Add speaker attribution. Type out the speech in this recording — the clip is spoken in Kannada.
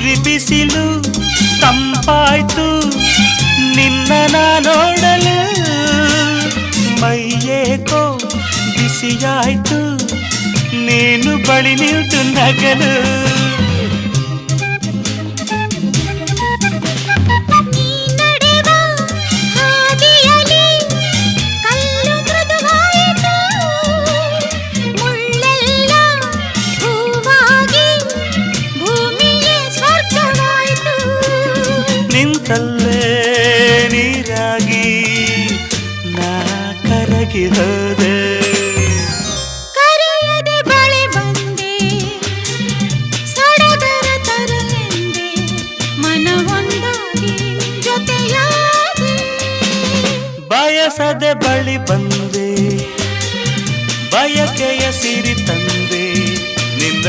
Speaker 1: ಉರಿ ಬಿಸಿಲು ತಂಪಾಯ್ತು ನಿನ್ನ ನೋಡಲು ಮೈಯೇಕೋ ಬಿಸಿಯಾಯ್ತು ನೀನು ಬಳಿ ನಿಂತು ನಗಲು ನಿಂತಲ್ಲೇ ನೀರಾಗಿ ನಾ ಕರಗಿ ಹೋದೆ
Speaker 2: ಕರೆಯದೆ ಬಳಿ ಬಂದೆ ಸಡಗರ ತರಲೆಂದೆ ಮನವೊಂದಾಗಿ ಜೊತೆಯಾದೆ
Speaker 1: ಬಯಸದೆ ಬಳಿ ಬಂದೆ ಬಯಕೆಯ ಸಿರಿ ತಂದೆ ನಿನ್ನ